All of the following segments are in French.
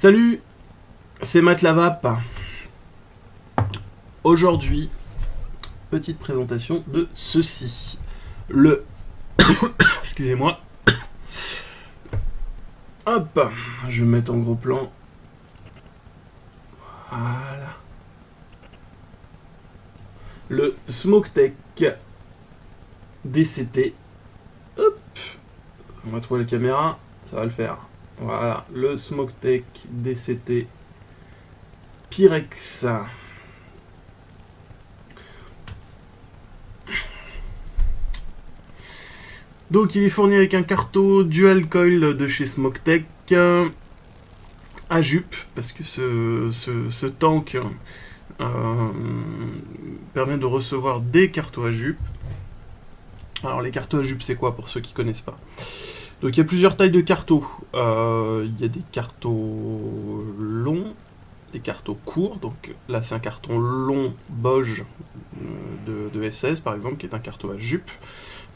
Salut, c'est Matt Lavap. Aujourd'hui, petite présentation de ceci. Le... Excusez-moi. Hop, je vais mettre en gros plan. Voilà. Le Smoke-Tech DCT. Hop. On va trouver la caméra, ça va le faire. Voilà, le Smoke-Tech DCT Pyrex. Donc il est fourni avec un carto dual coil de chez Smoke-Tech à jupe, parce que ce tank permet de recevoir des cartos à jupe. Alors les cartos à jupe c'est quoi pour ceux qui connaissent pas? Donc il y a plusieurs tailles de cartos. Il y a des cartos longs, des cartos courts. Donc là c'est un carton long Boge de F16 par exemple, qui est un carto à jupe,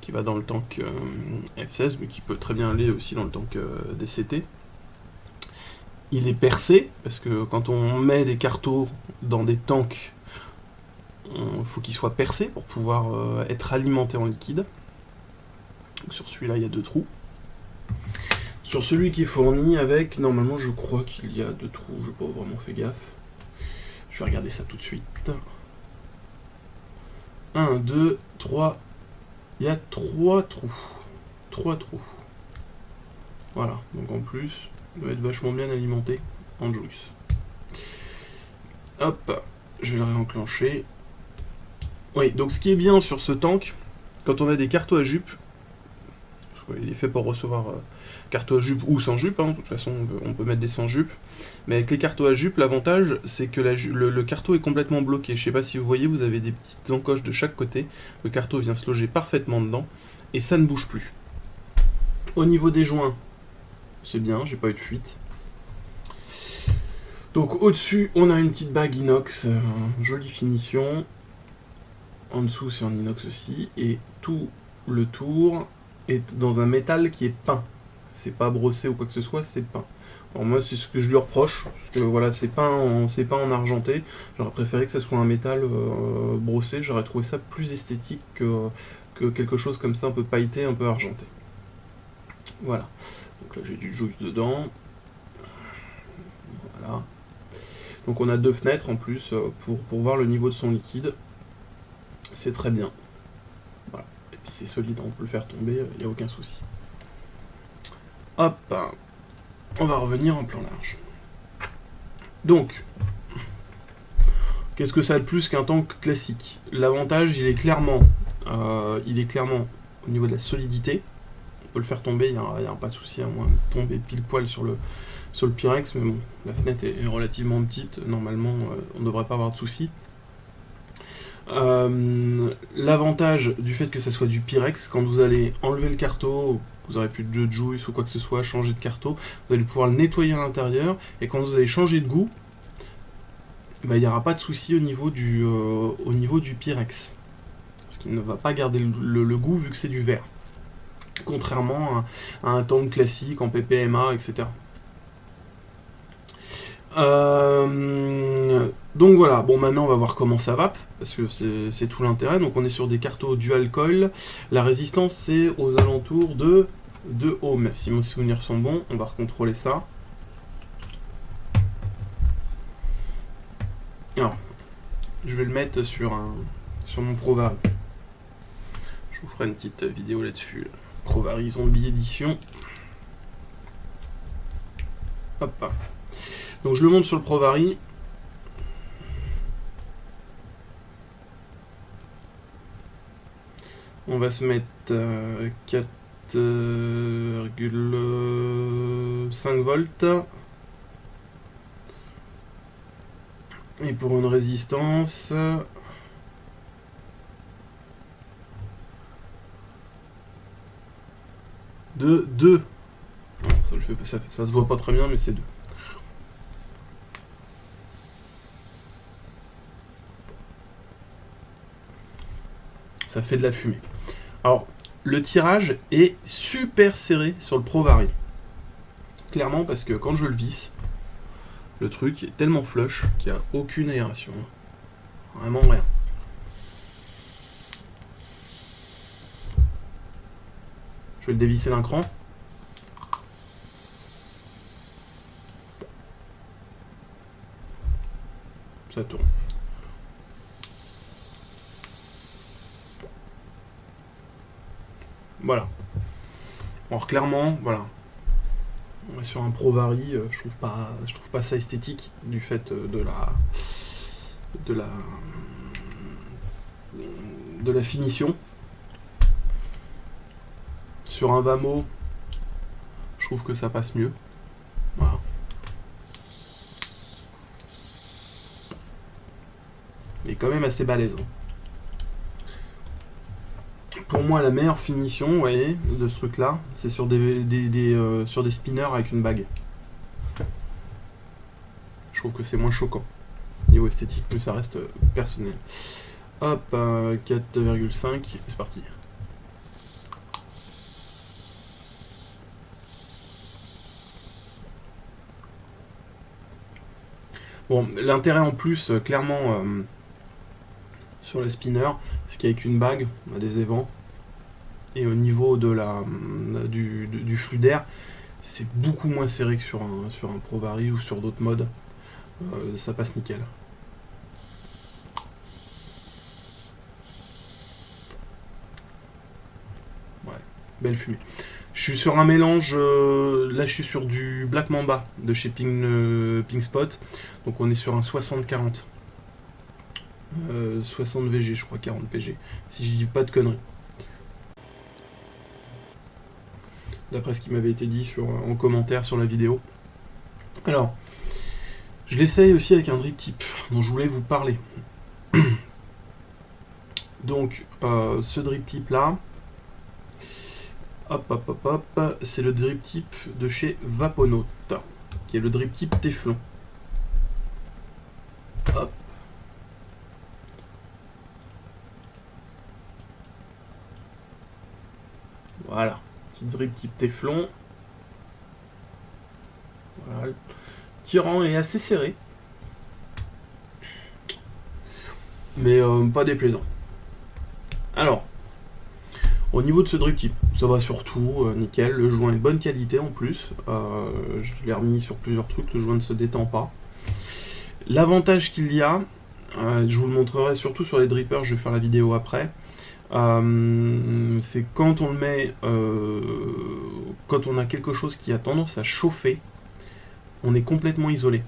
qui va dans le tank F16, mais qui peut très bien aller aussi dans le tank DCT. Il est percé, parce que quand on met des cartos dans des tanks, il faut qu'ils soient percés pour pouvoir être alimentés en liquide. Donc sur celui-là, il y a 2 trous. Sur celui qui est fourni avec, normalement je crois qu'il y a 2 trous, je n'ai pas vraiment fait gaffe. Je vais regarder ça tout de suite. 1, 2, 3, il y a 3 trous. 3 trous. Voilà, donc en plus, il doit être vachement bien alimenté en juice. Hop, je vais le réenclencher. Oui, donc ce qui est bien sur ce tank, quand on a des cartos à jupe, il est fait pour recevoir cartos à jupe ou sans jupe, hein, de toute façon on peut mettre des sans jupe, mais avec les cartos à jupe, l'avantage c'est que le carto est complètement bloqué. Je sais pas si vous voyez, vous avez des petites encoches de chaque côté, le carto vient se loger parfaitement dedans, et ça ne bouge plus. Au niveau des joints, c'est bien, j'ai pas eu de fuite. Donc au-dessus, on a une petite bague inox, jolie finition. En dessous, c'est en inox aussi, et tout le tour est dans un métal qui est peint. C'est pas brossé ou quoi que ce soit, c'est peint. Alors moi, c'est ce que je lui reproche, parce que voilà, c'est peint en argenté. J'aurais préféré que ce soit un métal brossé, j'aurais trouvé ça plus esthétique que quelque chose comme ça, un peu pailleté, un peu argenté. Voilà. Donc là, j'ai du juice dedans. Voilà. Donc on a 2 fenêtres en plus pour voir le niveau de son liquide. C'est très bien. Voilà. Et puis c'est solide, on peut le faire tomber, il n'y a aucun souci. Hop, on va revenir en plan large. Donc, qu'est-ce que ça a de plus qu'un tank classique? L'avantage, il est clairement au niveau de la solidité. On peut le faire tomber, il n'y a pas de souci, à moins de tomber pile poil sur le Pyrex, mais bon, la fenêtre est relativement petite, normalement on ne devrait pas avoir de souci. L'avantage du fait que ça soit du Pyrex, quand vous allez enlever le carto, vous n'aurez plus de jeu de juice ou quoi que ce soit, changer de carto, vous allez pouvoir le nettoyer à l'intérieur, et quand vous allez changer de goût, il n'y aura pas de souci au niveau du Pyrex, parce qu'il ne va pas garder le goût vu que c'est du verre, contrairement à un tank classique en PPMA, etc. Donc voilà, bon maintenant on va voir comment ça vape, parce que c'est tout l'intérêt. Donc on est sur des cartos dual coil, la résistance c'est aux alentours de 2 ohms, si mes souvenirs sont bons, on va recontrôler ça. Alors, je vais le mettre sur mon Provari. Je vous ferai une petite vidéo là-dessus. Provari Zombie Edition. Hop. Donc je le monte sur le Provari. On va se mettre 4,5 volts. Et pour une résistance de 2. Ça se voit pas très bien, mais c'est 2. Ça fait de la fumée. Alors, le tirage est super serré sur le Provari. Clairement, parce que quand je le visse, Le truc est tellement flush qu'il n'y a aucune aération. Vraiment rien. Je vais le dévisser d'un cran. Ça tourne. Voilà. Alors clairement, voilà. On est sur un Pro Vari, je trouve pas ça esthétique du fait de la finition. Sur un Vamo, je trouve que ça passe mieux. Voilà. Mais quand même assez balèze. Pour moi, la meilleure finition, vous voyez, de ce truc-là, c'est sur sur des spinners avec une bague. Je trouve que c'est moins choquant. Niveau esthétique, mais ça reste personnel. Hop, 4,5, c'est parti. Bon, l'intérêt en plus, clairement, sur les spinners, c'est qu'avec une bague, on a des évents. Et au niveau de du flux d'air, c'est beaucoup moins serré que sur un Pro Vari ou sur d'autres modes. Ça passe nickel. Ouais, belle fumée. Je suis sur un mélange, là je suis sur du Black Mamba de chez Pink Spot. Donc on est sur un 60-40. 60 VG, je crois, 40 PG. Si je dis pas de conneries. D'après ce qui m'avait été dit en commentaire sur la vidéo. Alors, je l'essaye aussi avec un drip tip dont je voulais vous parler. Donc, ce drip tip là, hop, c'est le drip tip de chez Vaponaut, qui est le drip tip Téflon. Hop. Voilà, petit drip tip Téflon. Voilà. Le tirant est assez serré, mais pas déplaisant. Alors, au niveau de ce drip tip, ça va surtout nickel. Le joint est de bonne qualité en plus. Je l'ai remis sur plusieurs trucs, le joint ne se détend pas. L'avantage qu'il y a, je vous le montrerai surtout sur les drippers, je vais faire la vidéo après. C'est quand on le met, quand on a quelque chose qui a tendance à chauffer, on est complètement isolé.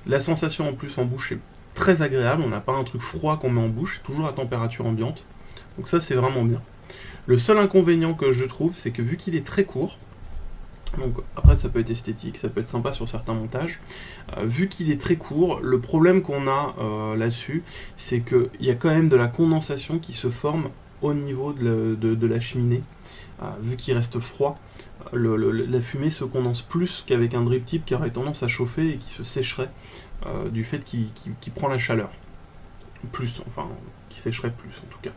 La sensation en plus en bouche est très agréable, on n'a pas un truc froid qu'on met en bouche, toujours à température ambiante. Donc ça c'est vraiment bien. Le seul inconvénient que je trouve, c'est que vu qu'il est très court, donc après ça peut être esthétique, ça peut être sympa sur certains montages, vu qu'il est très court, le problème qu'on a là-dessus, c'est qu'il y a quand même de la condensation qui se forme au niveau de la cheminée. Vu qu'il reste froid, la fumée se condense plus qu'avec un drip tip qui aurait tendance à chauffer et qui se sécherait du fait qu'il prend la chaleur. Plus, enfin, qui sécherait plus en tout cas.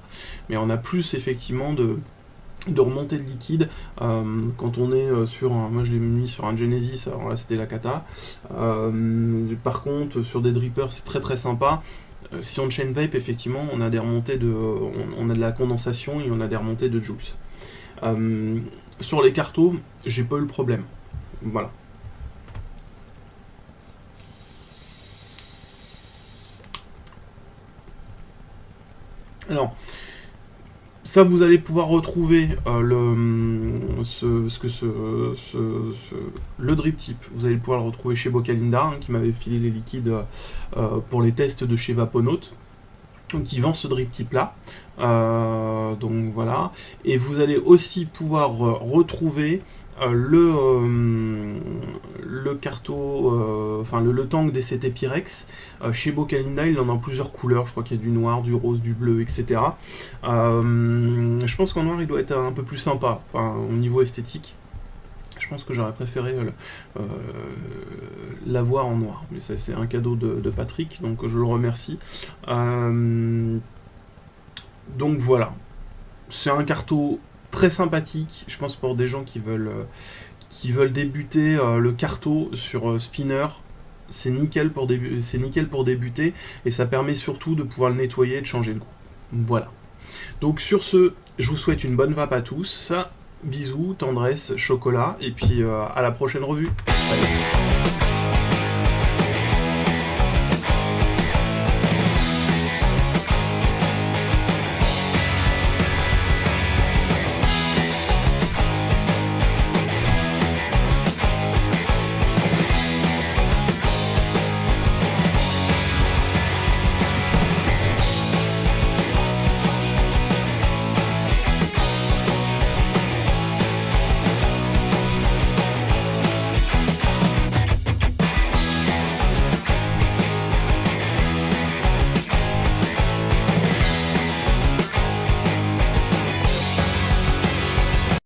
Mais on a plus effectivement de remontée de liquide quand on est sur un, moi je l'ai mis sur un Genesis, alors là c'était la cata. Par contre sur des drippers c'est très très sympa. Si on chain vape, effectivement on a des remontées on a de la condensation et on a des remontées de juice. Sur les cartos, j'ai pas eu le problème. Voilà. Alors, ça vous allez pouvoir retrouver le drip tip, vous allez pouvoir le retrouver chez Bocalinda, qui m'avait filé les liquides pour les tests de chez Vaponaut. Qui vend ce drip tip là, donc voilà, et vous allez aussi pouvoir retrouver le carto, enfin le tank DCT Pyrex chez Bocalinda. Il en a en plusieurs couleurs, je crois qu'il y a du noir, du rose, du bleu, etc. Je pense qu'en noir il doit être un peu plus sympa, enfin, au niveau esthétique. Je pense que j'aurais préféré l'avoir en noir, mais c'est un cadeau de Patrick, donc je le remercie. Donc voilà, c'est un carto très sympathique, je pense pour des gens qui veulent débuter le carto sur spinner. C'est nickel pour débuter, et ça permet surtout de pouvoir le nettoyer et de changer le goût. Voilà. Donc sur ce, je vous souhaite une bonne vape à tous. Bisous, tendresse, chocolat, et puis à la prochaine revue. Salut.